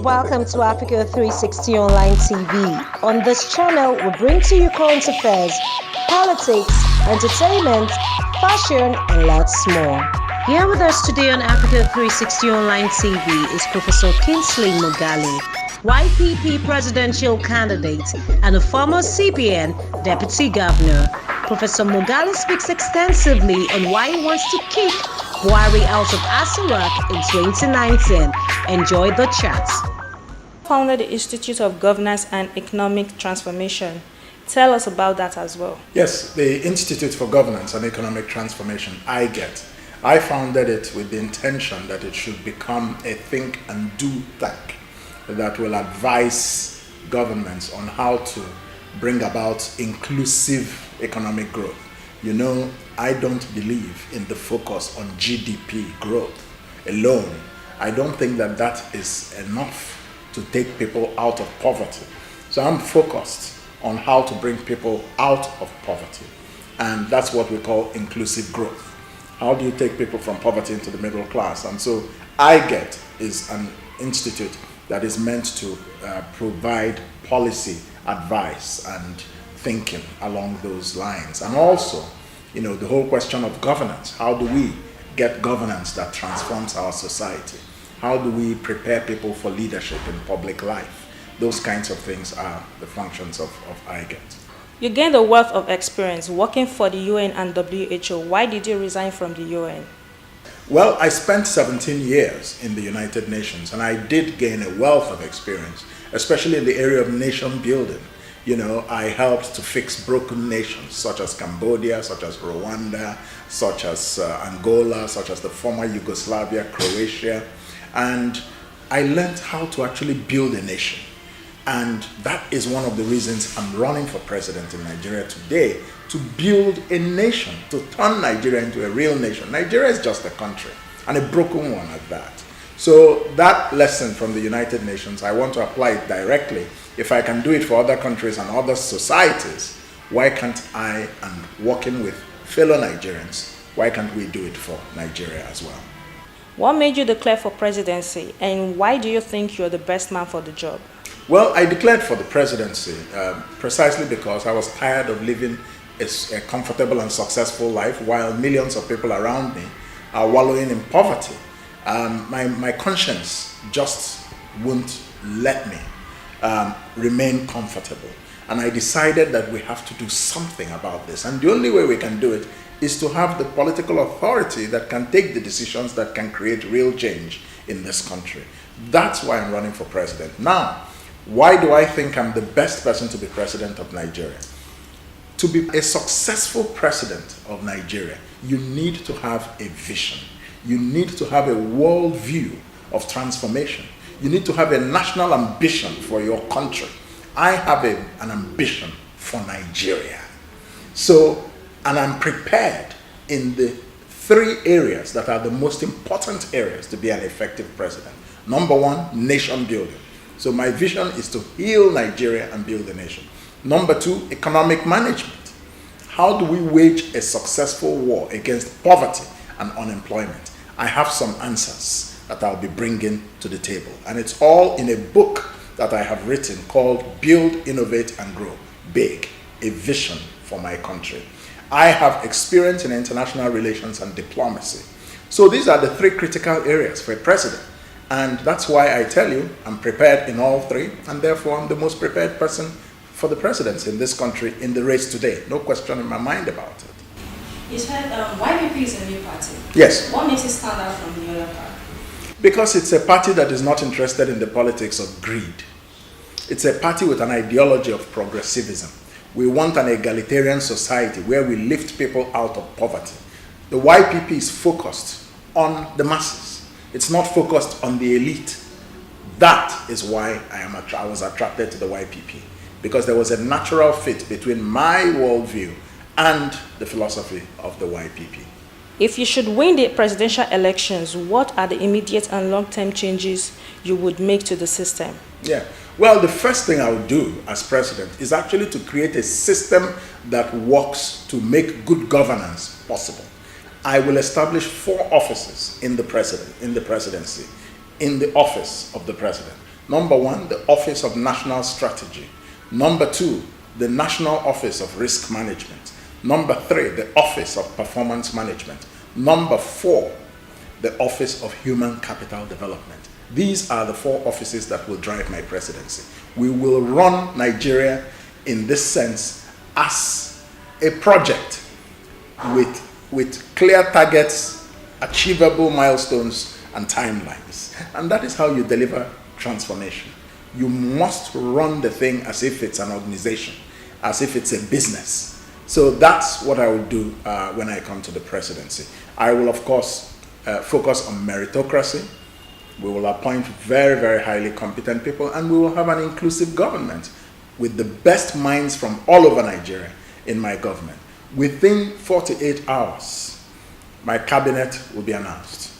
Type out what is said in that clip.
welcome to Africa360 Online TV. On this channel, we bring to you current affairs, politics, entertainment, fashion, and lots more. Here with us today on Africa360 Online TV is Professor Kingsley Moghalu, YPP presidential candidate and a former CBN deputy governor. Professor Moghalu speaks extensively on why he wants to kick Buhari out of AFRICA in 2019. Enjoy the chat. Founded the Institute of Governance and Economic Transformation. Tell us about that as well. Yes, the Institute for Governance and Economic Transformation, I founded it with the intention that it should become a think and do tank that will advise governments on how to bring about inclusive economic growth. You know, I don't believe in the focus on GDP growth alone. I don't think that that is enough to take people out of poverty. So I'm focused on how to bring people out of poverty. And that's what we call inclusive growth. How do you take people from poverty into the middle class? And so IGET is an institute that is meant to provide policy advice and thinking along those lines. And also, you know, the whole question of governance. How do we get governance that transforms our society? How do we prepare people for leadership in public life? Those kinds of things are the functions of IGET. You gained a wealth of experience working for the UN and WHO. Why did you resign from the UN? Well, I spent 17 years in the United Nations, and I did gain a wealth of experience, especially in the area of nation building. You know, I helped to fix broken nations such as Cambodia, such as Rwanda, such as Angola, such as the former Yugoslavia, Croatia. And I learned how to actually build a nation. And that is one of the reasons I'm running for president in Nigeria today, to build a nation, to turn Nigeria into a real nation. Nigeria is just a country, and a broken one at that. So that lesson from the United Nations, I want to apply it directly. If I can do it for other countries and other societies, why can't I, and working with fellow Nigerians, why can't we do it for Nigeria as well? What made you declare for presidency, and why do you think you're the best man for the job? Well, I declared for the presidency precisely because I was tired of living a comfortable and successful life while millions of people around me are wallowing in poverty. My conscience just won't let me remain comfortable. And I decided that we have to do something about this. And the only way we can do it is to have the political authority that can take the decisions that can create real change in this country. That's why I'm running for president. Now, why do I think I'm the best person to be president of Nigeria? To be a successful president of Nigeria, you need to have a vision. You need to have a world view of transformation. You need to have a national ambition for your country. I have an ambition for Nigeria. So, and I'm prepared in the three areas that are the most important areas to be an effective president. Number one, nation building. So my vision is to heal Nigeria and build a nation. Number two, economic management. How do we wage a successful war against poverty and unemployment? I have some answers that I'll be bringing to the table. And it's all in a book that I have written called Build, Innovate, and Grow. Big, a vision for my country. I have experience in international relations and diplomacy. So these are the three critical areas for a president. And that's why I tell you, I'm prepared in all three, and therefore I'm the most prepared person for the presidency in this country in the race today. No question in my mind about it. You said YPP is a new party. Yes. What makes it stand out from the other party? Because it's a party that is not interested in the politics of greed. It's a party with an ideology of progressivism. We want an egalitarian society where we lift people out of poverty. The YPP is focused on the masses. It's not focused on the elite. That is why I was attracted to the YPP, because there was a natural fit between my worldview and the philosophy of the YPP. If you should win the presidential elections, what are the immediate and long-term changes you would make to the system? Yeah, well, the first thing I would do as president is actually to create a system that works to make good governance possible. I will establish 4 offices in the presidency, in the office of the president. Number one, the Office of National Strategy. Number two, the National Office of Risk Management. Number three, the Office of Performance Management. Number four, the Office of Human Capital Development. These are the four offices that will drive my presidency. We will run Nigeria in this sense as a project with clear targets, achievable milestones, and timelines. And that is how you deliver transformation. You must run the thing as if it's an organization, as if it's a business. So that's what I will do when I come to the presidency. I will, of course, focus on meritocracy. We will appoint very, very highly competent people, and we will have an inclusive government with the best minds from all over Nigeria in my government. Within 48 hours, my cabinet will be announced.